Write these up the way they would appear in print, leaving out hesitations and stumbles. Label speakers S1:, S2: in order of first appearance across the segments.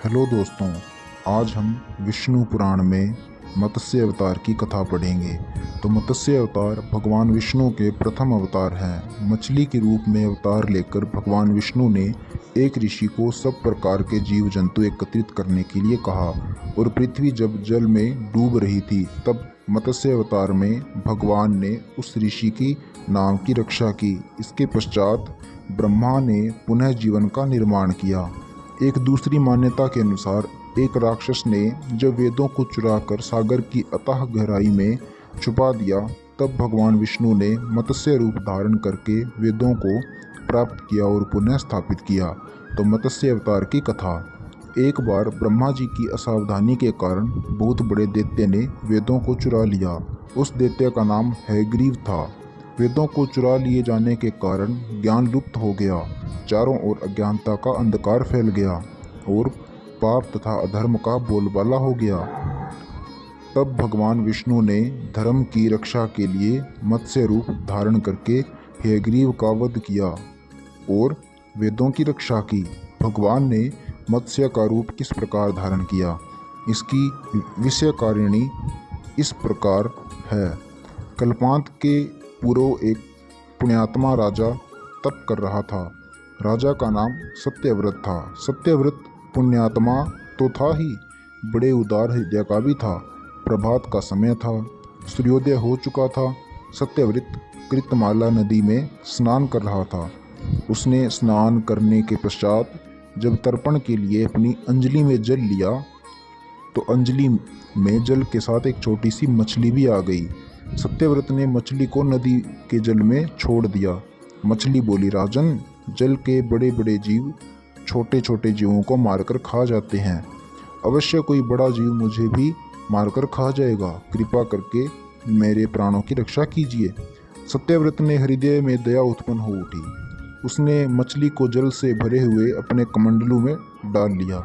S1: Hello दोस्तों, आज हम विष्णु पुराण में मत्स्य अवतार की कथा पढ़ेंगे। तो मत्स्य अवतार भगवान विष्णु के प्रथम अवतार हैं। मछली के रूप में अवतार लेकर भगवान विष्णु ने एक ऋषि को सब प्रकार के जीव जंतु एकत्रित करने के लिए कहा और पृथ्वी जब जल में डूब रही थी तब मत्स्य अवतार में भगवान ने उस ऋषि की नाम की रक्षा की। इसके पश्चात ब्रह्मा ने पुनः जीवन का निर्माण किया। एक दूसरी मान्यता के अनुसार एक राक्षस ने जब वेदों को चुराकर सागर की अथाह गहराई में छुपा दिया तब भगवान विष्णु ने मत्स्य रूप धारण करके वेदों को प्राप्त किया और पुनः स्थापित किया। तो मत्स्य अवतार की कथा। एक बार ब्रह्मा जी की असावधानी के कारण बहुत बड़े दैत्य ने वेदों को चुरा लिया। उस दैत्य का नाम हयग्रीव था। वेदों को चुरा लिए जाने के कारण ज्ञान लुप्त हो गया। चारों ओर अज्ञानता का अंधकार फैल गया और पाप तथा अधर्म का बोलबाला हो गया। तब भगवान विष्णु ने धर्म की रक्षा के लिए मत्स्य रूप धारण करके हयग्रीव का वध किया और वेदों की रक्षा की। भगवान ने मत्स्य का रूप किस प्रकार धारण किया, इसकी विषयकारिणी इस प्रकार है। कल्पांत के पूर्व एक पुण्यात्मा राजा तप कर रहा था। राजा का नाम सत्यव्रत था। सत्यव्रत पुण्यात्मा तो था ही, बड़े उदार हृदय का भी था। प्रभात का समय था, सूर्योदय हो चुका था। सत्यव्रत कृतमाला नदी में स्नान कर रहा था। उसने स्नान करने के पश्चात जब तर्पण के लिए अपनी अंजलि में जल लिया तो अंजलि में जल के साथ एक छोटी सी मछली भी आ गई। सत्यव्रत ने मछली को नदी के जल में छोड़ दिया। मछली बोली, राजन, जल के बड़े बड़े जीव छोटे छोटे जीवों को मारकर खा जाते हैं। अवश्य कोई बड़ा जीव मुझे भी मारकर खा जाएगा। कृपा करके मेरे प्राणों की रक्षा कीजिए। सत्यव्रत ने हृदय में दया उत्पन्न हो उठी। उसने मछली को जल से भरे हुए अपने कमंडलू में डाल लिया।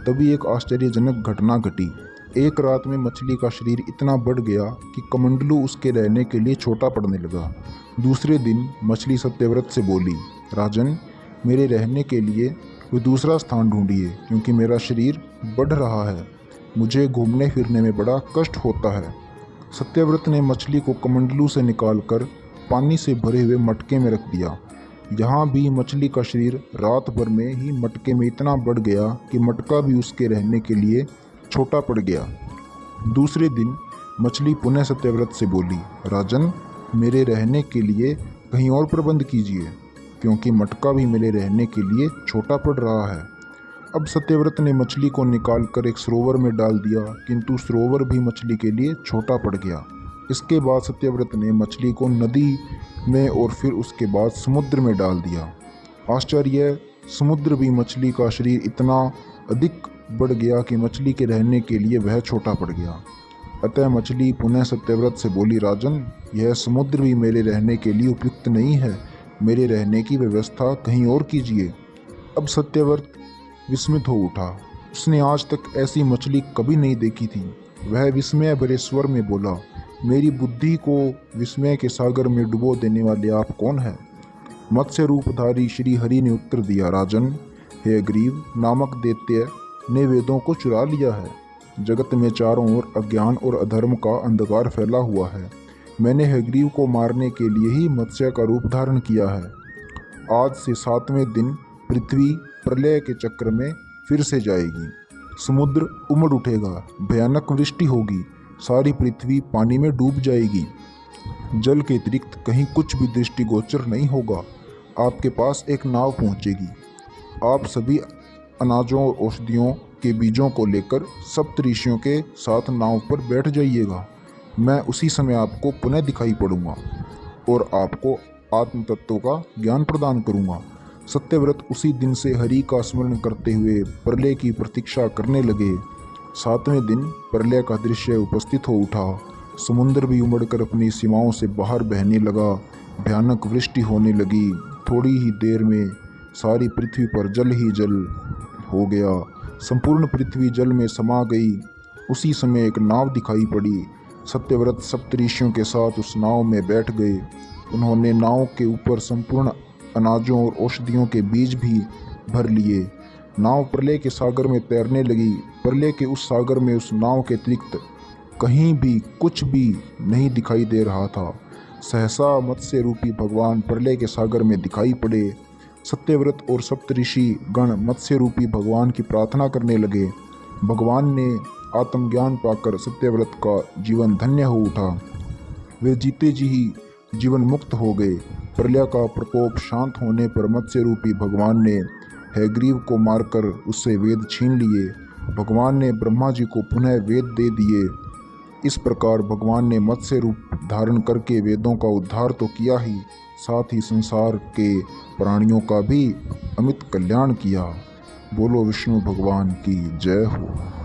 S1: तभी एक आश्चर्यजनक घटना घटी। एक रात में मछली का शरीर इतना बढ़ गया कि कमंडलू उसके रहने के लिए छोटा पड़ने लगा। दूसरे दिन मछली सत्यव्रत से बोली, राजन, मेरे रहने के लिए कोई दूसरा स्थान ढूंढिए क्योंकि मेरा शरीर बढ़ रहा है। मुझे घूमने फिरने में बड़ा कष्ट होता है। सत्यव्रत ने मछली को कमंडलू से निकालकर पानी से भरे हुए मटके में रख दिया। यहाँ भी मछली का शरीर रात भर में ही मटके में इतना बढ़ गया कि मटका भी उसके रहने के लिए छोटा पड़ गया। दूसरे दिन मछली पुनः सत्यव्रत से बोली, राजन, मेरे रहने के लिए कहीं और प्रबंध कीजिए क्योंकि मटका भी मेरे रहने के लिए छोटा पड़ रहा है। अब सत्यव्रत ने मछली को निकालकर एक सरोवर में डाल दिया किंतु सरोवर भी मछली के लिए छोटा पड़ गया। इसके बाद सत्यव्रत ने मछली को नदी में और फिर उसके बाद समुद्र में डाल दिया। आश्चर्य, समुद्र भी मछली का शरीर इतना अधिक बढ़ गया कि मछली के रहने के लिए वह छोटा पड़ गया। अतः मछली पुनः सत्यव्रत से बोली, राजन, यह समुद्र भी मेरे रहने के लिए उपयुक्त नहीं है। मेरे रहने की व्यवस्था कहीं और कीजिए। अब सत्यव्रत विस्मित हो उठा। उसने आज तक ऐसी मछली कभी नहीं देखी थी। वह विस्मय भरे स्वर में बोला, मेरी बुद्धि को विस्मय के सागर में डुबो देने वाले आप कौन हैं? मत्स्य रूपधारी श्री हरि ने उत्तर दिया, राजन, हयग्रीव नामक दैत्य ने वेदों को चुरा लिया है। जगत में चारों ओर अज्ञान और अधर्म का अंधकार फैला हुआ है। मैंने हयग्रीव को मारने के लिए ही मत्स्य का रूप धारण किया है। आज से 7वें दिन पृथ्वी प्रलय के चक्र में फिर से जाएगी। समुद्र उमड़ उठेगा, भयानक वृष्टि होगी, सारी पृथ्वी पानी में डूब जाएगी। जल के अतिरिक्त कहीं कुछ भी दृष्टिगोचर नहीं होगा। आपके पास एक नाव पहुंचेगी। आप सभी अनाजों और औषधियों के बीजों को लेकर सप्तऋषियों के साथ नाव पर बैठ जाइएगा। मैं उसी समय आपको पुनः दिखाई पड़ूंगा और आपको आत्म तत्व का ज्ञान प्रदान करूंगा। सत्यव्रत उसी दिन से हरि का स्मरण करते हुए प्रलय की प्रतीक्षा करने लगे। 7वें दिन प्रलय का दृश्य उपस्थित हो उठा। समुद्र भी उमड़कर अपनी सीमाओं से बाहर बहने लगा। भयानक वृष्टि होने लगी। थोड़ी ही देर में सारी पृथ्वी पर जल ही जल हो गया। संपूर्ण पृथ्वी जल में समा गई। उसी समय एक नाव दिखाई पड़ी। सत्यव्रत सप्तऋषियों के साथ उस नाव में बैठ गए। उन्होंने नाव के ऊपर संपूर्ण अनाजों और औषधियों के बीज भी भर लिए। नाव प्रलय के सागर में तैरने लगी। प्रलय के उस सागर में उस नाव के अतिरिक्त कहीं भी कुछ भी नहीं दिखाई दे रहा था। सहसा मत्स्य रूपी भगवान प्रलय के सागर में दिखाई पड़े। सत्यव्रत और सप्तऋषि गण मत्स्य रूपी भगवान की प्रार्थना करने लगे। भगवान ने आत्मज्ञान पाकर सत्यव्रत का जीवन धन्य हो उठा। वे जीते जी ही जीवन मुक्त हो गए। प्रलय का प्रकोप शांत होने पर मत्स्य रूपी भगवान ने हयग्रीव को मारकर उससे वेद छीन लिए। भगवान ने ब्रह्मा जी को पुनः वेद दे दिए। इस प्रकार भगवान ने मत्स्य रूप धारण करके वेदों का उद्धार तो किया ही, साथ ही संसार के प्राणियों का भी अमित कल्याण किया। बोलो विष्णु भगवान की जय हो।